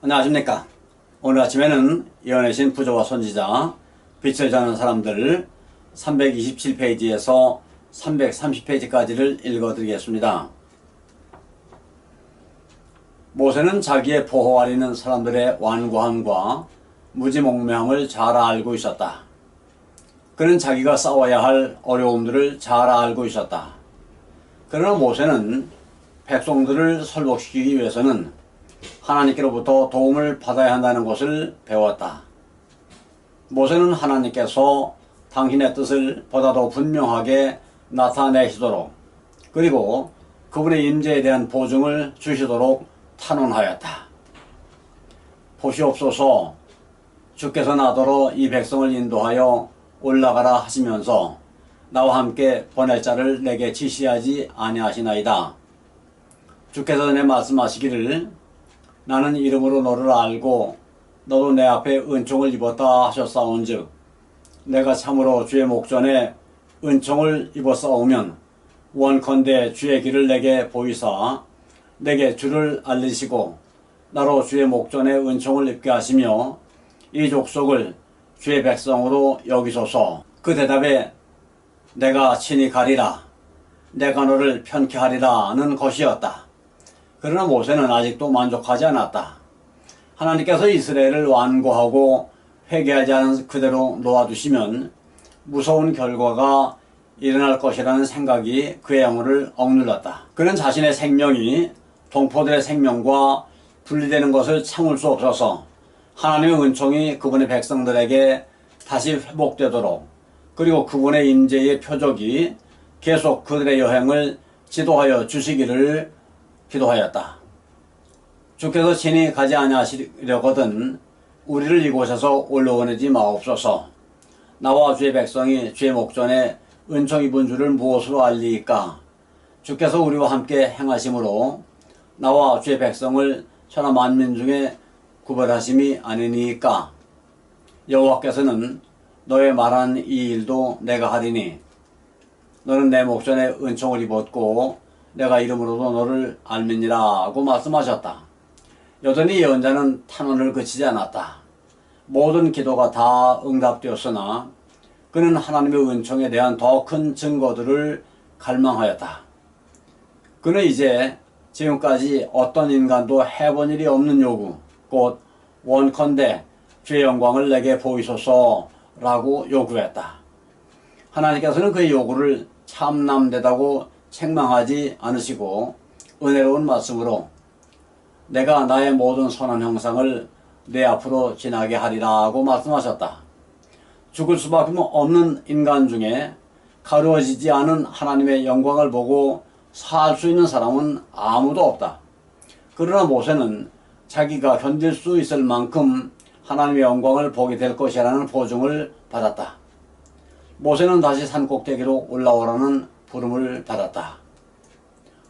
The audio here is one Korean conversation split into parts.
안녕하십니까. 오늘 아침에는 예언의 부조와 선지자 빛을 전하는 사람들 327페이지에서 330페이지까지를 읽어드리겠습니다. 모세는 자기의 보호하려는 사람들의 완고함과 무지몽매함을 잘 알고 있었다. 그는 자기가 싸워야 할 어려움들을 잘 알고 있었다. 그러나 모세는 백성들을 설복시키기 위해서는 하나님께로부터 도움을 받아야 한다는 것을 배웠다. 모세는 하나님께서 당신의 뜻을 보다 더 분명하게 나타내시도록 그리고 그분의 임재에 대한 보증을 주시도록 탄원하였다. 보시옵소서, 주께서 나더러 이 백성을 인도하여 올라가라 하시면서 나와 함께 보낼 자를 내게 지시하지 아니하시나이다. 주께서 전에 말씀하시기를 나는 이름으로 너를 알고 너도 내 앞에 은총을 입었다 하셨사온즉 내가 참으로 주의 목전에 은총을 입었사오면 원컨대 주의 길을 내게 보이사 내게 주를 알리시고 나로 주의 목전에 은총을 입게 하시며 이 족속을 주의 백성으로 여기소서. 그 대답에 내가 친히 가리라, 내가 너를 편케 하리라는 것이었다. 그러나 모세는 아직도 만족하지 않았다. 하나님께서 이스라엘을 완고하고 회개하지 않은 그대로 놓아두시면 무서운 결과가 일어날 것이라는 생각이 그의 영혼을 억눌렀다. 그는 자신의 생명이 동포들의 생명과 분리되는 것을 참을 수 없어서 하나님의 은총이 그분의 백성들에게 다시 회복되도록 그리고 그분의 임재의 표적이 계속 그들의 여행을 지도하여 주시기를 기도하였다. 주께서 친히 가지 아니하시려거든 우리를 이곳에서 올라오내지 마옵소서. 나와 주의 백성이 주의 목전에 은총 입은 줄을 무엇으로 알리이까? 주께서 우리와 함께 행하심으로 나와 주의 백성을 천하 만민 중에 구별하심이 아니니까? 여호와께서는 너의 말한 이 일도 내가 하리니 너는 내 목전에 은총을 입었고 내가 이름으로도 너를 알미니라고 말씀하셨다. 여전히 예언자는 탄원을 그치지 않았다. 모든 기도가 다 응답되었으나 그는 하나님의 은총에 대한 더 큰 증거들을 갈망하였다. 그는 이제 지금까지 어떤 인간도 해본 일이 없는 요구, 곧 원컨대 주의 영광을 내게 보이소서라고 요구했다. 하나님께서는 그의 요구를 참남되다고 책망하지 않으시고 은혜로운 말씀으로 내가 나의 모든 선한 형상을 내 앞으로 지나게 하리라고 말씀하셨다. 죽을 수밖에 없는 인간 중에 가루어지지 않은 하나님의 영광을 보고 살 수 있는 사람은 아무도 없다. 그러나 모세는 자기가 견딜 수 있을 만큼 하나님의 영광을 보게 될 것이라는 보증을 받았다. 모세는 다시 산 꼭대기로 올라오라는 부름을 받았다.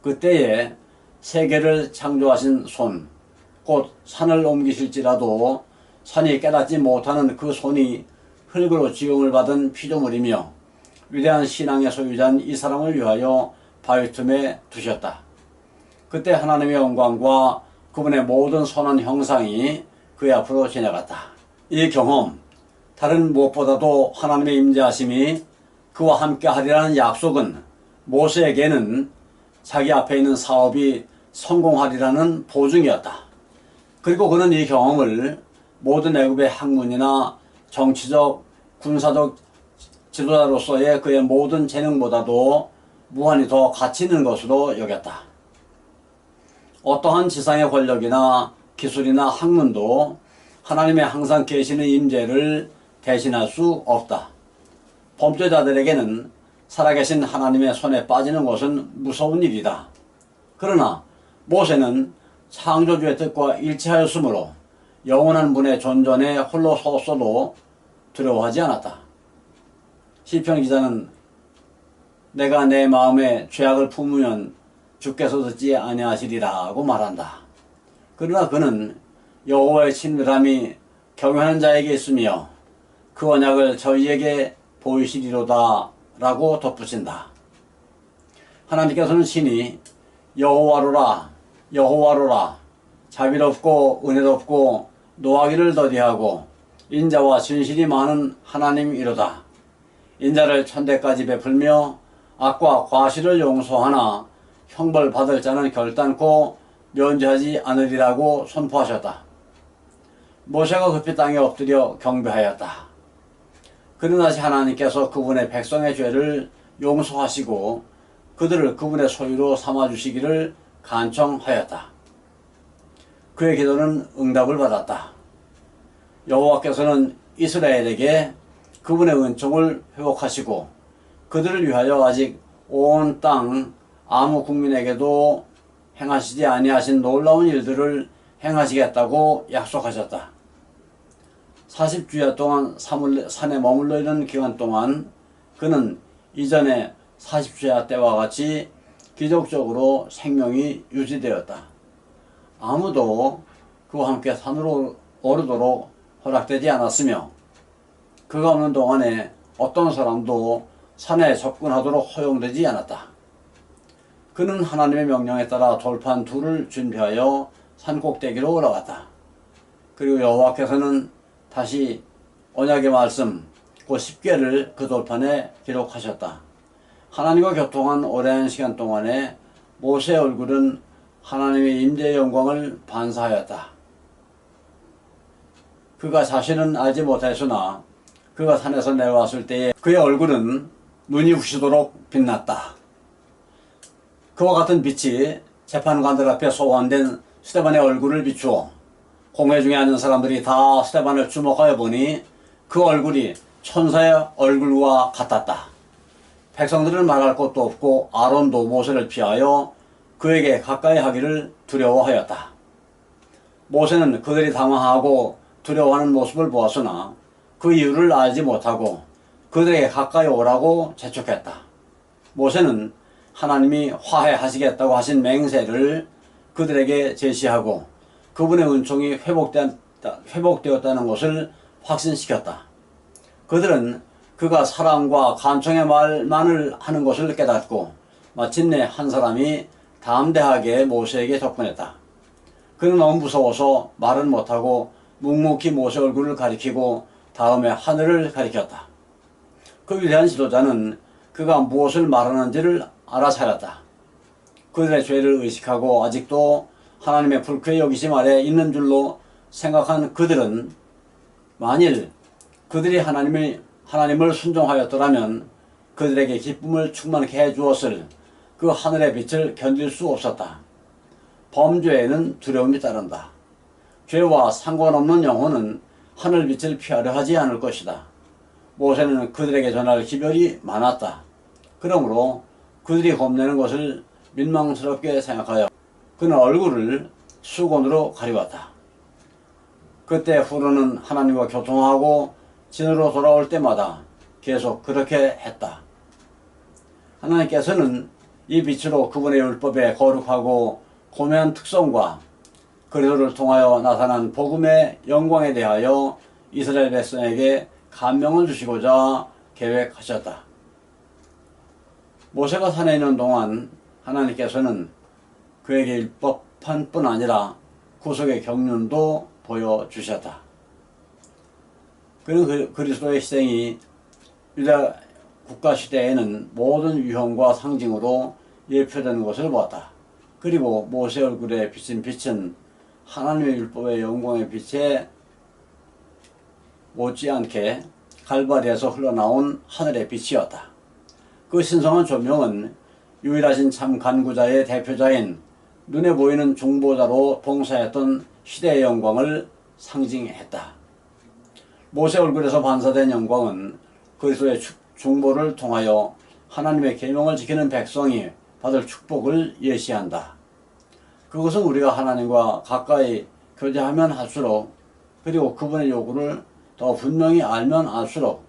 그때에 세계를 창조하신 손, 곧 산을 옮기실지라도 산이 깨닫지 못하는 그 손이 흙으로 지음을 받은 피조물이며 위대한 신앙의 소유자인 이 사람을 위하여 바위 틈에 두셨다. 그때 하나님의 영광과 그분의 모든 선한 형상이 그의 앞으로 지나갔다. 이 경험, 다른 무엇보다도 하나님의 임재하심이 그와 함께 하리라는 약속은 모세에게는 자기 앞에 있는 사업이 성공하리라는 보증이었다. 그리고 그는 이 경험을 모든 애굽의 학문이나 정치적, 군사적 지도자로서의 그의 모든 재능보다도 무한히 더 가치 있는 것으로 여겼다. 어떠한 지상의 권력이나 기술이나 학문도 하나님의 항상 계시는 임재를 대신할 수 없다. 범죄자들에게는 살아계신 하나님의 손에 빠지는 것은 무서운 일이다. 그러나 모세는 창조주의 뜻과 일치하였으므로 영원한 분의 존전에 홀로 섰어도 두려워하지 않았다. 시편 기자는 내가 내 마음에 죄악을 품으면 주께서 듣지 아니하시리라고 말한다. 그러나 그는 여호와의 친밀함이 경외하는 자에게 있으며 그 언약을 저희에게 보이시리로다 라고 덧붙인다. 하나님께서는 신이 여호와로라 여호와로라 자비롭고 은혜롭고 노하기를 더디하고 인자와 진실이 많은 하나님이로다. 인자를 천대까지 베풀며 악과 과실을 용서하나 형벌 받을 자는 결단코 면제하지 않으리라고 선포하셨다. 모세가 급히 땅에 엎드려 경배하였다. 그는 다시 하나님께서 그분의 백성의 죄를 용서하시고 그들을 그분의 소유로 삼아주시기를 간청하였다. 그의 기도는 응답을 받았다. 여호와께서는 이스라엘에게 그분의 은총을 회복하시고 그들을 위하여 아직 온 땅 아무 국민에게도 행하시지 아니하신 놀라운 일들을 행하시겠다고 약속하셨다. 40주야 동안 산에 머물러 있는 기간 동안 그는 이전에 40주야 때와 같이 기적적으로 생명이 유지되었다. 아무도 그와 함께 산으로 오르도록 허락되지 않았으며 그가 없는 동안에 어떤 사람도 산에 접근하도록 허용되지 않았다. 그는 하나님의 명령에 따라 돌판 둘을 준비하여 산 꼭대기로 올라갔다. 그리고 여호와께서는 다시 언약의 말씀 그 10개를 그 돌판에 기록하셨다. 하나님과 교통한 오랜 시간 동안에 모세의 얼굴은 하나님의 임재의 영광을 반사하였다. 그가 자신은 알지 못했으나 그가 산에서 내려왔을 때에 그의 얼굴은 눈이 부시도록 빛났다. 그와 같은 빛이 재판관들 앞에 소환된 스데반의 얼굴을 비추어 공회 중에 앉은 사람들이 다 스데반을 주목하여 보니 그 얼굴이 천사의 얼굴과 같았다. 백성들은 말할 것도 없고 아론도 모세를 피하여 그에게 가까이 하기를 두려워하였다. 모세는 그들이 당황하고 두려워하는 모습을 보았으나 그 이유를 알지 못하고 그들에게 가까이 오라고 재촉했다. 모세는 하나님이 화해하시겠다고 하신 맹세를 그들에게 제시하고 그분의 은총이 회복되었다는 것을 확신시켰다. 그들은 그가 사랑과 간청의 말만을 하는 것을 깨닫고 마침내 한 사람이 담대하게 모세에게 접근했다. 그는 너무 무서워서 말은 못하고 묵묵히 모세 얼굴을 가리키고 다음에 하늘을 가리켰다. 그 위대한 지도자는 그가 무엇을 말하는지를 알아차렸다. 그들의 죄를 의식하고 아직도 하나님의 불쾌 여기심 아래 있는 줄로 생각한 그들은 만일 그들이 하나님을 순종하였더라면 그들에게 기쁨을 충만케 해주었을 그 하늘의 빛을 견딜 수 없었다. 범죄에는 두려움이 따른다. 죄와 상관없는 영혼은 하늘빛을 피하려 하지 않을 것이다. 모세는 그들에게 전할 기별이 많았다. 그러므로 그들이 겁내는 것을 민망스럽게 생각하여 그는 얼굴을 수건으로 가리웠다. 그때 후로는 하나님과 교통하고 진으로 돌아올 때마다 계속 그렇게 했다. 하나님께서는 이 빛으로 그분의 율법의 거룩하고 고매한 특성과 그리스도를 통하여 나타난 복음의 영광에 대하여 이스라엘 백성에게 감명을 주시고자 계획하셨다. 모세가 산에 있는 동안 하나님께서는 그에게 율법뿐 아니라 구속의 경륜도 보여주셨다. 그는 그리스도의 희생이 유다 국가 시대에는 모든 유형과 상징으로 예표되는 것을 보았다. 그리고 모세 얼굴에 비친 빛은 하나님의 율법의 영광의 빛에 못지않게 갈바리에서 흘러나온 하늘의 빛이었다. 그 신성한 조명은 유일하신 참 간구자의 대표자인 눈에 보이는 중보자로 봉사했던 시대의 영광을 상징했다. 모세 얼굴에서 반사된 영광은 그리스도의 중보를 통하여 하나님의 계명을 지키는 백성이 받을 축복을 예시한다. 그것은 우리가 하나님과 가까이 교제하면 할수록 그리고 그분의 요구를 더 분명히 알면 알수록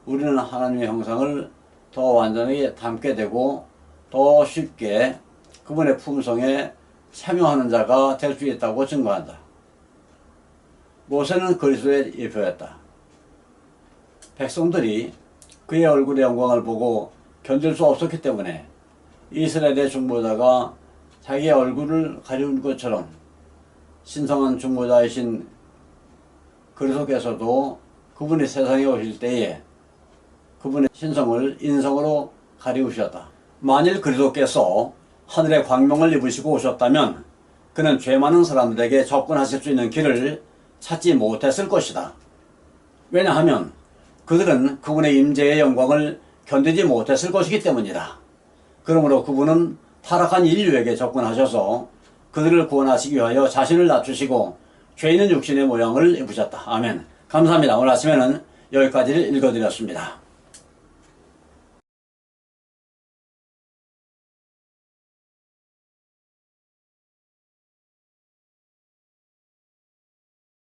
우리는 하나님의 형상을 더 완전하게 담게 되고 더 쉽게 그분의 품성에 참여하는 자가 될 수 있다고 증거한다. 모세는 그리스도의 예표였다. 백성들이 그의 얼굴의 영광을 보고 견딜 수 없었기 때문에 이스라엘의 중보자가 자기의 얼굴을 가리운 것처럼 신성한 중보자이신 그리스도께서도 그분이 세상에 오실 때에 그분의 신성을 인성으로 가리우셨다. 만일 그리스도께서 하늘의 광명을 입으시고 오셨다면 그는 죄 많은 사람들에게 접근하실 수 있는 길을 찾지 못했을 것이다. 왜냐하면 그들은 그분의 임재의 영광을 견디지 못했을 것이기 때문이다. 그러므로 그분은 타락한 인류에게 접근하셔서 그들을 구원하시기 위하여 자신을 낮추시고 죄 있는 육신의 모양을 입으셨다. 아멘. 감사합니다. 오늘 아침에는 여기까지를 읽어드렸습니다.